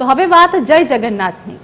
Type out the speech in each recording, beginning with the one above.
તો હવે વાત જય જગન્નાથની।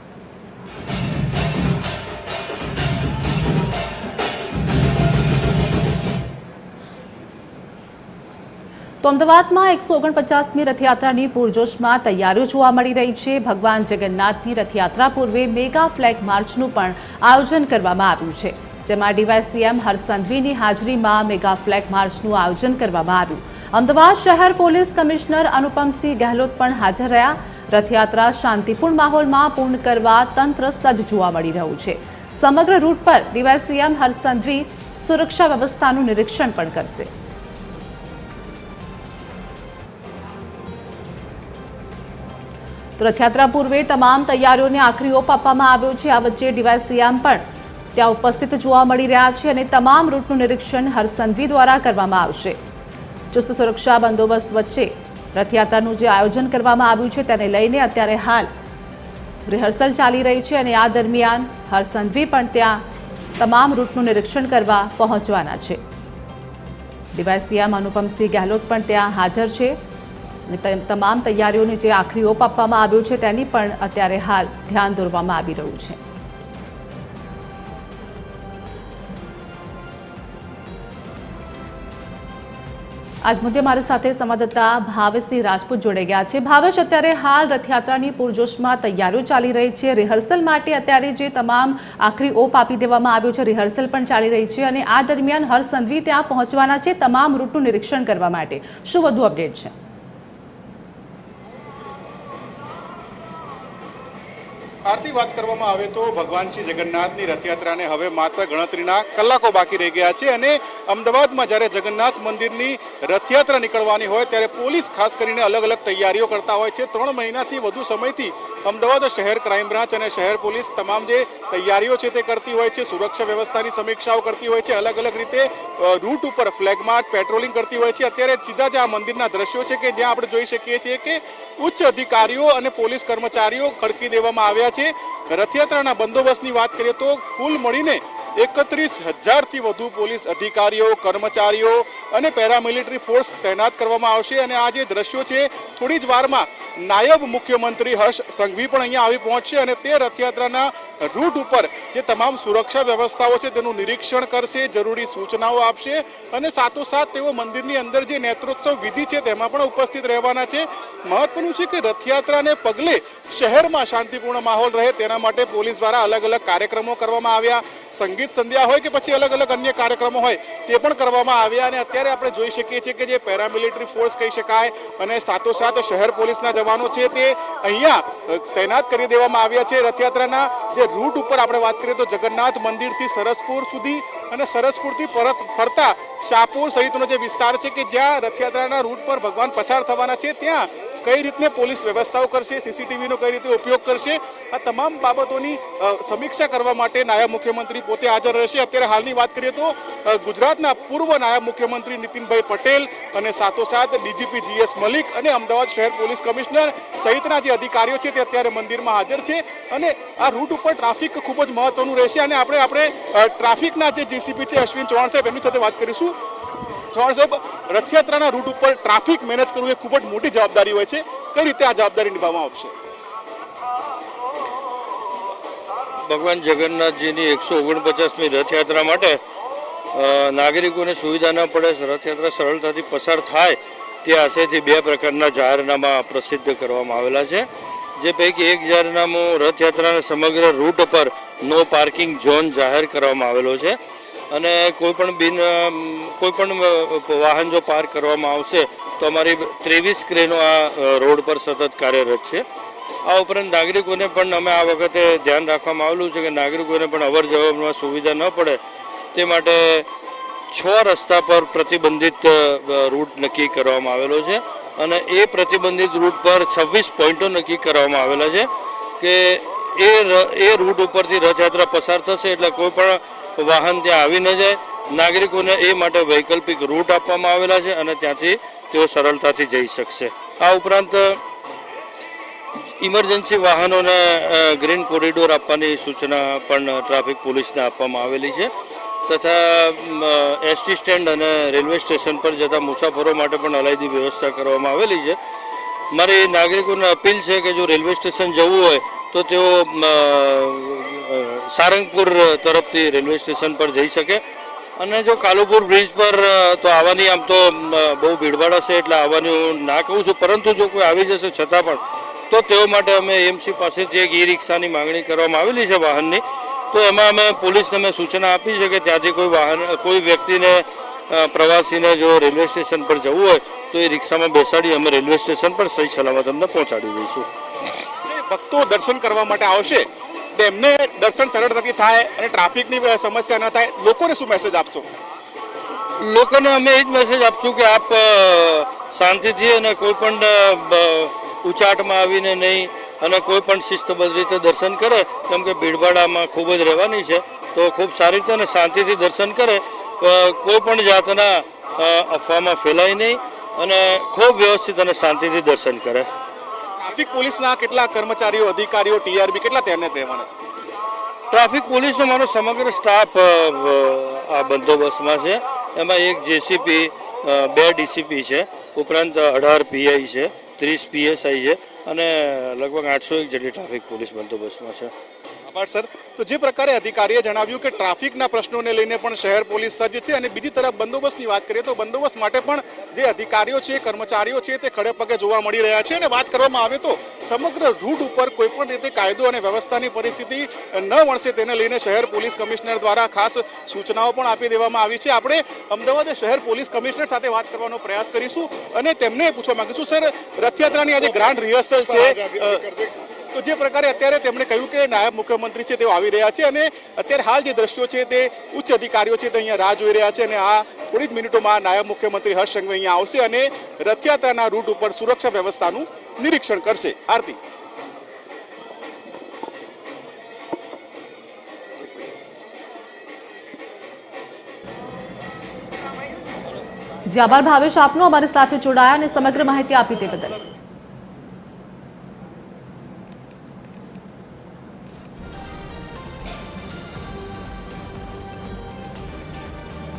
તો અમદાવાદમાં 149મી રથયાત્રાની પૂરજોશમાં તૈયારીઓ જોવા મળી રહી છે। ભગવાન જગન્નાથની રથયાત્રા પૂર્વે મેગા ફ્લેગ માર્ચનું પણ આયોજન કરવામાં આવ્યું છે, જેમાં ડીવાયસીએમ હર્ષ સંઘવીની હાજરીમાં મેગા ફ્લેગ માર્ચનું આયોજન કરવામાં આવ્યું। અમદાવાદ શહેર પોલીસ કમિશનર અનુપમસિંહ ગહેલોત પણ હાજર રહ્યા। રથયાત્રા શાંતિપૂર્ણ માહોલમાં પૂર્ણ કરવા તંત્ર સજ્જ જોવા મળી રહ્યું છે। સમગ્ર રૂટ પર ડીવાયસીએમ હર્ષ સંઘવી સુરક્ષા વ્યવસ્થાનું નિરીક્ષણ પણ કરશે। તો રથયાત્રા પૂર્વે તમામ તૈયારીઓને આખરી ઓપ આપવામાં આવ્યો છે। આ વચ્ચે ડીવાયસીએમ પણ ત્યાં ઉપસ્થિત જોવા મળી રહ્યા છે અને તમામ રૂટનું નિરીક્ષણ હર્ષ સંઘવી દ્વારા કરવામાં આવશે। ચુસ્ત સુરક્ષા બંદોબસ્ત વચ્ચે રથયાત્રાનું જે આયોજન કરવામાં આવ્યું છે તેને લઈને અત્યારે હાલ રિહર્સલ ચાલી રહી છે અને આ દરમિયાન હર્ષ સંઘવી પણ ત્યાં તમામ રૂટનું નિરીક્ષણ કરવા પહોંચવાના છે। ડીવાયસીએમ અનુપમસિંહ ગહેલોત પણ ત્યાં હાજર છે અને તમામ તૈયારીઓને જે આખરી ઓપ આપવામાં આવ્યો છે તેની પણ અત્યારે હાલ ધ્યાન દોરવામાં આવી રહ્યું છે। આજ મુદ્દે મારી સાથે સંવાદદાતા ભાવેશસિંહ રાજપૂત જોડાઈ ગયા છે। ભાવેશ, અત્યારે હાલ રથયાત્રાની પૂરજોશમાં તૈયારીઓ ચાલી રહી છે। રિહર્સલ માટે અત્યારે જે તમામ આખરી ઓપ આપી દેવામાં આવ્યો છે, રિહર્સલ પણ ચાલી રહી છે અને આ દરમિયાન હર્ષ સંઘવી ત્યાં પહોંચવાના છે તમામ રૂટનું નિરીક્ષણ કરવા માટે। શું વધુ અપડેટ છે? આરતી વાત કરવામાં આવે તો ભગવાન શ્રી જગન્નાથની રથયાત્રાને હવે માત્ર ગણતરીના કલાકો બાકી રહી ગયા છે અને અમદાવાદમાં જ્યારે જગન્નાથ મંદિરની રથયાત્રા નીકળવાની હોય ત્યારે પોલીસ ખાસ કરીને અલગ અલગ તૈયારીઓ કરતા હોય છે। 3 મહિનાથી વધુ સમયથી અમદાવાદ શહેર ક્રાઇમ બ્રાન્ચ અને શહેર પોલીસ તમામ જે તૈયારીઓ છે તે કરતી હોય છે, સુરક્ષા વ્યવસ્થાની સમીક્ષાઓ કરતી હોય છે, અલગ અલગ રીતે રૂટ ઉપર ફ્લેગ માર્ચ પેટ્રોલિંગ કરતી હોય છે। અત્યારે સીધા જ આ મંદિરના દ્રશ્યો છે કે જ્યાં આપણે જોઈ શકીએ છીએ કે ઉચ્ચ અધિકારીઓ અને પોલીસ કર્મચારીઓ ખડકી દેવામાં આવ્યા છે। રથયાત્રાના બંદોબસ્તની વાત કરીએ તો કુલ મળીને 31,000થી વધુ પોલીસ અધિકારીઓ, કર્મચારીઓ અને પેરામિલિટરી ફોર્સ તૈનાત કરવામાં આવશે અને આ જે દ્રશ્યો છે થોડી જ વારમાં નાયબ મુખ્યમંત્રી હર્ષ સંઘવી પણ અહીંયા આવી પહોંચશે અને તે રથયાત્રાના રૂટ ઉપર જે તમામ સુરક્ષા વ્યવસ્થાઓ છે તેનું નિરીક્ષણ કરશે, જરૂરી સૂચનાઓ આપશે અને સાથોસાથ તેઓ મંદિરની અંદર જે નેત્રોત્સવ વિધિ છે તેમાં પણ ઉપસ્થિત રહેવાના છે। મહત્વનું છે કે રથયાત્રાને પગલે શહેરમાં શાંતિપૂર્ણ માહોલ રહે તેના માટે પોલીસ દ્વારા અલગ અલગ કાર્યક્રમો કરવામાં આવ્યા। સંગીત સંધ્યા હોય કે પછી અલગ અલગ અન્ય કાર્યક્રમો હોય તે પણ કરવામાં આવ્યા અને અત્યારે આપણે જોઈ શકીએ છીએ કે જે પેરામિલિટરી ફોર્સ કહી શકાય અને સાથોસાથ શહેર પોલીસના જવાનો છે તે અહીંયા તૈનાત કરી દેવામાં આવ્યા છે। રથયાત્રાના જે રૂટ ઉપર આપણે વાત કરીએ તો જગન્નાથ મંદિરથી સરસપુર સુધી અને સરસપુરથી પરત ફરતા શાહપુર સહિતનો જે વિસ્તાર છે કે જ્યાં રથયાત્રાના રૂટ પર ભગવાન પસાર થવાના છે ત્યાં કઈ રીતને પોલીસ વ્યવસ્થાઓ કરશે, સીસીટીવીનો કઈ રીતે ઉપયોગ કરશે, આ તમામ બાબતોની સમીક્ષા કરવા માટે નાયબ મુખ્યમંત્રી પોતે હાજર રહેશે। અત્યારે હાલની વાત કરીએ તો ગુજરાતના પૂર્વ નાયબ મુખ્યમંત્રી નીતિનભાઈ પટેલ અને સાથોસાથ ડીજીપી GS મલિક અને અમદાવાદ શહેર પોલીસ કમિશનર સહિતના જે અધિકારીઓ છે તે અત્યારે મંદિરમાં હાજર છે અને આ રૂટ ઉપર ટ્રાફિક ખૂબ જ મહત્વનું રહેશે અને આપણે ટ્રાફિકના જે જીસીપી છે અશ્વિન ચૌહાણ સાહેબ એમની સાથે વાત કરીશું। ચૌહાણ સાહેબ, રથયાત્રાના રૂટ ઉપર ટ્રાફિક મેનેજ કરવું એ ખૂબ જ મોટી જવાબદારી હોય છે, કઈ રીતે આ જવાબદારી નિભાવવામાં આવશે? ભગવાન જગન્નાથજીની 149મી રથયાત્રા માટે નાગરિકોને સુવિધા ન પડે, રથયાત્રા સરળતાથી પસાર થાય તે આશયથી 2 પ્રકારના જાહેરનામા પ્રસિદ્ધ કરવામાં આવેલા છે। જે પૈકી એક જાહેરનામું રથયાત્રાના સમગ્ર રૂટ પર નો પાર્કિંગ ઝોન જાહેર કરવામાં આવેલો છે અને કોઈ પણ વાહન જો પાર્ક કરવામાં આવશે તો અમારી 23 ક્રેનો આ રોડ પર સતત કાર્યરત છે। આ ઉપરાંત નાગરિકોને પણ અમે આ વખતે ધ્યાન રાખવામાં આવેલું છે કે નાગરિકોને પણ અવર જવરમાં સુવિધા ન પડે તે માટે 6 રસ્તા પર પ્રતિબંધિત રૂટ નક્કી કરવામાં આવેલો છે અને એ પ્રતિબંધિત રૂટ પર 26 પોઈન્ટો નક્કી કરવામાં આવેલા છે કે એ રૂટ ઉપરથી રથયાત્રા પસાર થશે એટલે કોઈ પણ વાહન ત્યાં આવી ન જાય। નાગરિકોને એ માટે વૈકલ્પિક રૂટ આપવામાં આવેલા છે અને ત્યાંથી તેઓ સરળતાથી જઈ શકશે। આ ઉપરાંત ઇમરજન્સી વાહનોને ગ્રીન કોરિડોર આપવાની સૂચના પણ ટ્રાફિક પોલીસને આપવામાં આવેલી છે તથા એસટી સ્ટેન્ડ અને રેલવે સ્ટેશન પર જતા મુસાફરો માટે પણ અલાયદી વ્યવસ્થા કરવામાં આવેલી છે। મારી નાગરિકોને અપીલ છે કે જો રેલવે સ્ટેશન જવું હોય તો તેઓ સારંગપુર તરફથી રેલવે સ્ટેશન પર જઈ શકે અને જો કાલુપુર બ્રિજ પર તો આવવાની આમ તો બહુ ભીડભાડ હશે એટલે આવવાની હું ના કહું છું, પરંતુ જો કોઈ આવી જશે છતાં પણ તો તેઓ માટે અમે એએમસી પાસેથી એક ઈ રિક્ષાની માંગણી કરવામાં આવેલી છે વાહનની, તો એમાં અમે પોલીસને મેં સૂચના આપી છે કે ત્યાંથી કોઈ વ્યક્તિને પ્રવાસીને જો રેલવે સ્ટેશન પર જવું હોય તો એ રિક્ષામાં બેસાડી અમે રેલવે સ્ટેશન પર સહી સલામત અમને પહોંચાડી દઈશું. ભક્તો દર્શન કરવા માટે આવશે તેમને દર્શન સરળતાથી થાય અને ટ્રાફિકની સમસ્યા ન થાય, લોકોને શું મેસેજ આપશો? લોકોને અમે એ જ મેસેજ આપશું કે આપ શાંતિથી અને કોઈ પણ ઉચાટમાં આવીને નહીં અને કોઈ પણ શિસ્તબદ્ધ રીતે દર્શન કરે, કેમ કે ભીડભાડ આમાં ખૂબ જ રહેવાની છે, તો ખૂબ સારી રીતે અને શાંતિથી દર્શન કરે, કોઈ પણ જાતના અફવામાં ફેલાય નહીં અને ખૂબ વ્યવસ્થિત અને શાંતિથી દર્શન કરે. ટ્રાફિક પોલીસના કેટલા કર્મચારીઓ, અધિકારીઓ, ટીઆરબી કેટલા તેને કહેવાના છે? ટ્રાફિક પોલીસનો મારો સમગ્ર સ્ટાફ આ બંદોબસ્તમાં છે. એમાં એક જેસીપી, 2 ડીસીપી છે, ઉપરાંત 18 પીઆઈ છે, 30 પીએસઆઈ છે અને લગભગ 801 જેટલી ટ્રાફિક પોલીસ બંદોબસ્તમાં છે. આભાર સર. તો જે પ્રકારે અધિકારીએ જણાવ્યું કે ટ્રાફિકના પ્રશ્નોને લઈને પણ શહેર પોલીસ સજ્જ છે અને બીજી તરફ બંદોબસ્તની વાત કરીએ તો બંદોબસ્ત માટે પણ જે અધિકારીઓ છે, કર્મચારીઓ છે તે ખડે પગે જોવા મળી રહ્યા છે અને વાત કરવામાં આવે તો સમગ્ર રૂટ ઉપર કોઈ પણ રીતે કાયદો અને વ્યવસ્થાની પરિસ્થિતિ ન વણસે તેને લઈને શહેર પોલીસ કમિશનર દ્વારા ખાસ સૂચનાઓ પણ આપી દેવામાં આવી છે. આપણે અમદાવાદ શહેર પોલીસ કમિશનર સાથે વાત કરવાનો પ્રયાસ કરીશું અને તેમને પૂછવા માંગીશું, સર રથયાત્રાની આજે ગ્રાન્ડ રિહર્સલ છે, તો જે પ્રકારે અત્યારે તેમણે કહ્યું કે નાયબ મુખ્યમંત્રી છે તેઓ આવી રહ્યા છે અને અત્યારે હાલ જે દ્રશ્યો છે તે ઉચ્ચ અધિકારીઓ છે તે અહીંયા રાહ જોઈ રહ્યા છે અને આ થોડી જ મિનિટોમાં નાયબ મુખ્યમંત્રી હર્ષ સંઘવી અહીંયા આવશે અને રથયાત્રાના રૂટ ઉપર સુરક્ષા વ્યવસ્થાનું નિરીક્ષણ કરશે. આરતી. જી આભાર ભાવેશ આપનો અમારી સાથે જોડાયા અને સમગ્ર માહિતી આપી તે બદલ.